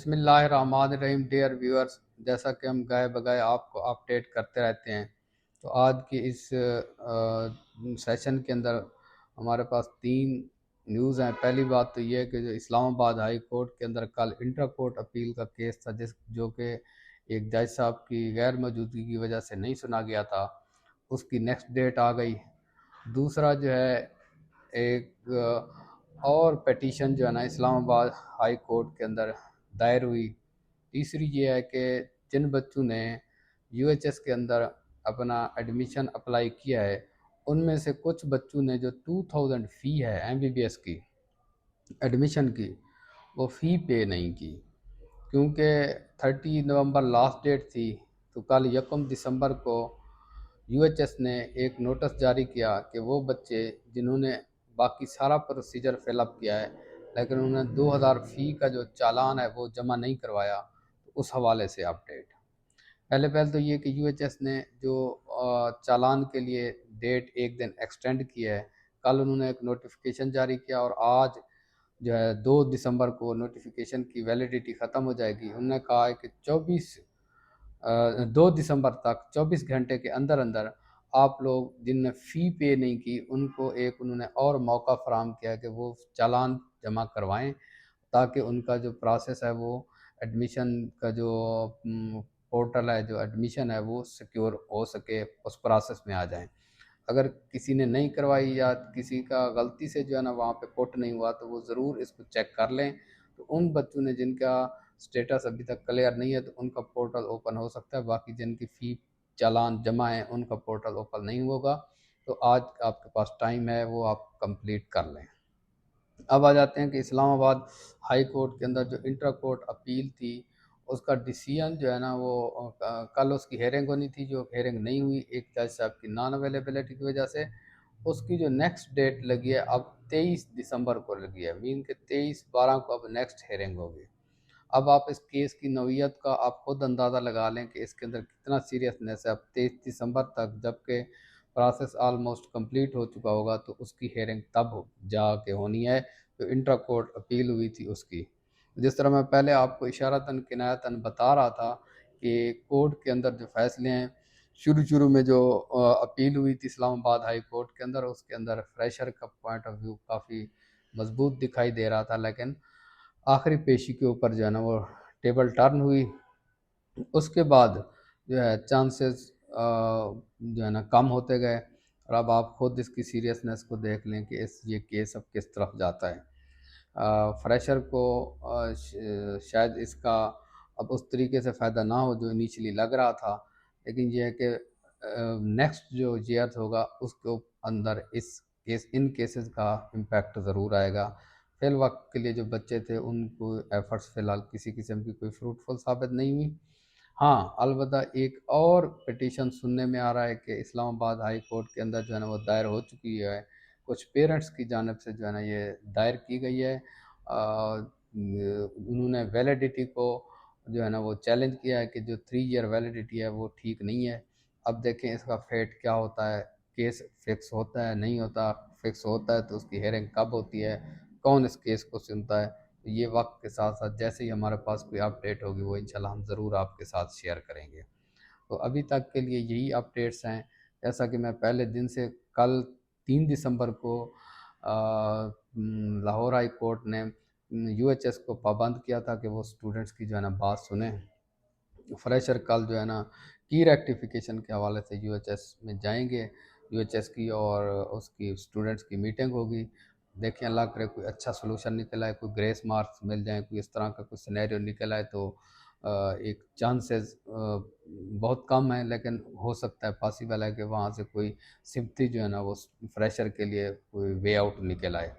بسم اللہ الرحمن الرحیم ڈیئر ویورز، جیسا کہ ہم گائے بگائے آپ کو اپڈیٹ کرتے رہتے ہیں، تو آج کی اس سیشن کے اندر ہمارے پاس 3 نیوز ہیں۔ پہلی بات تو یہ ہے کہ جو اسلام آباد ہائی کورٹ کے اندر کل انٹر کورٹ اپیل کا کیس تھا، جو کہ ایک جج صاحب کی غیر موجودگی کی وجہ سے نہیں سنا گیا تھا، اس کی نیکسٹ ڈیٹ آ گئی۔ دوسرا جو ہے ایک اور پیٹیشن جو ہے نا اسلام آباد ہائی کورٹ کے اندر دائر ہوئی۔ تیسری یہ ہے کہ جن بچوں نے یو ایچ ایس کے اندر اپنا ایڈمیشن اپلائی کیا ہے، ان میں سے کچھ بچوں نے جو 2000 فی ہے ایم بی بی ایس کی ایڈمیشن کی، وہ فی پے نہیں کی، کیونکہ 30 نومبر لاسٹ ڈیٹ تھی۔ تو کل 1 دسمبر کو یو ایچ ایس نے ایک نوٹس جاری کیا کہ وہ بچے جنہوں نے باقی سارا پروسیجر فل اپ کیا ہے لیکن انہوں نے 2000 فی کا جو چالان ہے وہ جمع نہیں کروایا، تو اس حوالے سے اپڈیٹ۔ پہلے تو یہ کہ یو ایچ ایس نے جو چالان کے لیے ڈیٹ 1 دن ایکسٹینڈ کیا ہے، کل انہوں نے ایک نوٹیفیکیشن جاری کیا اور آج جو ہے 2 دسمبر کو نوٹیفیکیشن کی ویلیڈیٹی ختم ہو جائے گی۔ انہوں نے کہا ہے کہ 2 دسمبر تک 24 گھنٹے کے اندر اندر آپ لوگ جن نے فی پے نہیں کی ان کو انہوں نے اور موقع فراہم کیا کہ وہ چالان جمع کروائیں، تاکہ ان کا جو پروسیس ہے وہ ایڈمیشن کا جو پورٹل ہے، جو ایڈمیشن ہے وہ سیکیور ہو سکے، اس پروسیس میں آ جائیں۔ اگر کسی نے نہیں کروائی یا کسی کا غلطی سے جو ہے نا وہاں پہ پٹ نہیں ہوا تو وہ ضرور اس کو چیک کر لیں۔ تو ان بچوں نے جن کا سٹیٹس ابھی تک کلیئر نہیں ہے تو ان کا پورٹل اوپن ہو سکتا ہے، باقی جن کی فی چالان جمع ہے ان کا پورٹل اوپن نہیں ہوگا۔ تو آج آپ کے پاس ٹائم ہے، وہ آپ کمپلیٹ کر لیں۔ اب آ جاتے ہیں کہ اسلام آباد ہائی کورٹ کے اندر جو انٹر کورٹ اپیل تھی، اس کا ڈیسیژن جو ہے نا وہ کل اس کی ہیئرنگ ہونی تھی، جو ہیئرنگ نہیں ہوئی ایک جج صاحب کی نان اویلیبلٹی کی وجہ سے۔ اس کی جو نیکسٹ ڈیٹ لگی ہے اب 23 دسمبر کو لگی ہے، مین کہ 23/12 کو اب نیکسٹ ہیئرنگ ہوگی۔ اب آپ اس کیس کی نوعیت کا آپ خود اندازہ لگا لیں کہ اس کے اندر کتنا سیریسنیس ہے۔ اب 23 دسمبر تک جبکہ پروسیس آلموسٹ کمپلیٹ ہو چکا ہوگا تو اس کی ہیئرنگ تب جا کے ہونی ہے جو انٹر کورٹ اپیل ہوئی تھی اس کی۔ جس طرح میں پہلے آپ کو اشارتاً کنایتاً بتا رہا تھا کہ کورٹ کے اندر جو فیصلے ہیں، شروع میں جو اپیل ہوئی تھی اسلام آباد ہائی کورٹ کے اندر، اس کے اندر فریشر کا پوائنٹ آف ویو کافی مضبوط دکھائی دے رہا تھا، لیکن آخری پیشی کے اوپر جو ہے نا وہ ٹیبل ٹرن ہوئی۔ اس کے بعد جو ہے چانسز جو ہے نا کم ہوتے گئے، اور اب آپ خود اس کی سیریسنیس کو دیکھ لیں کہ یہ کیس اب کس طرف جاتا ہے۔ فریشر کو شاید اس کا اب اس طریقے سے فائدہ نہ ہو جو انیشلی لگ رہا تھا، لیکن یہ ہے کہ نیکسٹ جو ایئر ہوگا اس کے اندر ان کیسز کا امپیکٹ ضرور آئے گا۔ فی الوقت کے لیے جو بچے تھے ان کو ایفرٹس فی الحال کسی قسم کی کوئی فروٹفل ثابت نہیں ہوئی۔ ہاں البتہ ایک اور پٹیشن سننے میں آ رہا ہے کہ اسلام آباد ہائی کورٹ کے اندر جو ہے نا وہ دائر ہو چکی ہے، کچھ پیرنٹس کی جانب سے جو ہے نا یہ دائر کی گئی ہے۔ انہوں نے ویلیڈیٹی کو جو ہے نا وہ چیلنج کیا ہے کہ جو 3 ایئر ویلیڈیٹی ہے وہ ٹھیک نہیں ہے۔ اب دیکھیں اس کا فیٹ کیا ہوتا ہے، کیس فکس ہوتا ہے نہیں ہوتا، فکس ہوتا ہے تو اس کی ہیئرنگ کب ہوتی ہے، کون اس کیس کو سنتا ہے۔ تو یہ وقت کے ساتھ ساتھ جیسے ہی ہمارے پاس کوئی اپڈیٹ ہوگی وہ انشاءاللہ ہم ضرور آپ کے ساتھ شیئر کریں گے۔ تو ابھی تک کے لیے یہی اپڈیٹس ہیں۔ جیسا کہ میں پہلے دن سے کل 3 دسمبر کو لاہور ہائی کورٹ نے یو ایچ ایس کو پابند کیا تھا کہ وہ اسٹوڈنٹس کی جو ہے نا بات سنیں۔ فریشر کل جو ہے نا کی ریکٹیفیکیشن کے حوالے سے یو ایچ ایس میں جائیں گے، یو ایچ ایس کی اور اس کی اسٹوڈنٹس کی میٹنگ ہوگی۔ دیکھیں اللہ کرے کوئی اچھا سلوشن نکل آئے، کوئی گریس مارکس مل جائیں، کوئی اس طرح کا کوئی سینیریو نکل آئے تو ایک چانسز بہت کم ہیں، لیکن ہو سکتا ہے پاسبل ہے کہ وہاں سے کوئی سمپتھی جو ہے نا وہ فریشر کے لیے کوئی وے آؤٹ نکل آئے۔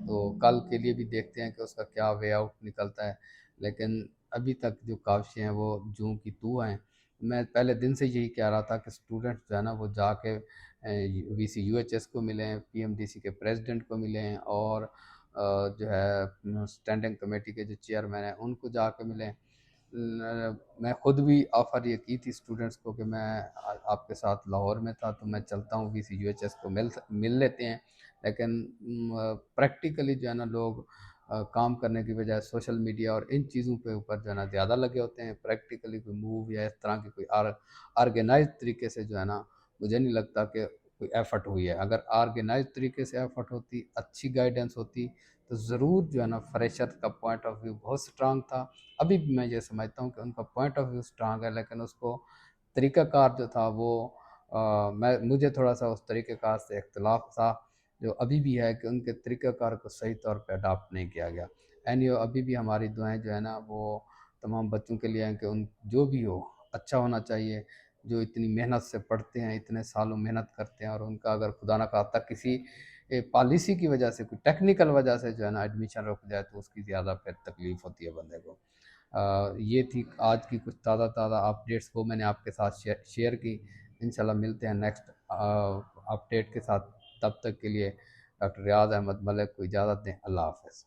تو کل کے لیے بھی دیکھتے ہیں کہ اس کا کیا وے آؤٹ نکلتا ہے، لیکن ابھی تک جو کاوشیں ہیں وہ جوں کی تو ہیں۔ میں پہلے دن سے یہی کہہ رہا تھا کہ اسٹوڈنٹس جو ہے نا وہ جا کے وی سی یو ایچ ایس کو ملیں، پی ایم ڈی سی کے پریزیڈنٹ کو ملیں، اور جو ہے اسٹینڈنگ کمیٹی کے جو چیئرمین ہیں ان کو جا کے ملیں۔ میں خود بھی آفر یہ کی تھی اسٹوڈنٹس کو کہ میں آپ کے ساتھ لاہور میں تھا تو میں چلتا ہوں وی سی یو ایچ ایس کو مل لیتے ہیں، لیکن پریکٹیکلی جو ہے نا لوگ کام کرنے کی بجائے سوشل میڈیا اور ان چیزوں پہ اوپر جو ہے نا زیادہ لگے ہوتے ہیں. پریکٹیکلی کوئی موو یا اس طرح کی کوئی آرگنائز طریقے سے جو ہے نا مجھے نہیں لگتا کہ کوئی ایفرٹ ہوئی ہے. اگر آرگنائز طریقے سے ایفرٹ ہوتی، اچھی گائیڈنس ہوتی، تو ضرور جو ہے نا فریشر کا پوائنٹ آف ویو بہت اسٹرانگ تھا. ابھی بھی میں یہ سمجھتا ہوں کہ ان کا پوائنٹ آف ویو اسٹرانگ ہے، لیکن اس کو طریقہ کار جو تھا وہ مجھے تھوڑا سا اس طریقہ کار سے اختلاف تھا، جو ابھی بھی ہے کہ ان کے طریقہ کار کو صحیح طور پہ اڈاپٹ نہیں کیا گیا. اینیو ابھی بھی ہماری دعائیں جو ہے نا وہ تمام بچوں کے لیے ہیں کہ ان جو بھی ہو اچھا ہونا چاہیے. جو اتنی محنت سے پڑھتے ہیں، اتنے سالوں محنت کرتے ہیں، اور ان کا اگر خدا نہ خواستہ کسی پالیسی کی وجہ سے، کوئی ٹیکنیکل وجہ سے جو ہے نا ایڈمیشن رک جائے، تو اس کی زیادہ پھر تکلیف ہوتی ہے بندے کو. یہ تھی آج کی کچھ تازہ تازہ اپڈیٹس، وہ میں نے آپ کے ساتھ شیئر کی. انشاءاللہ ملتے ہیں نیکسٹ اپڈیٹ کے ساتھ. تب تک کے لیے ڈاکٹر ریاض احمد ملک کو اجازت دیں. اللہ حافظ.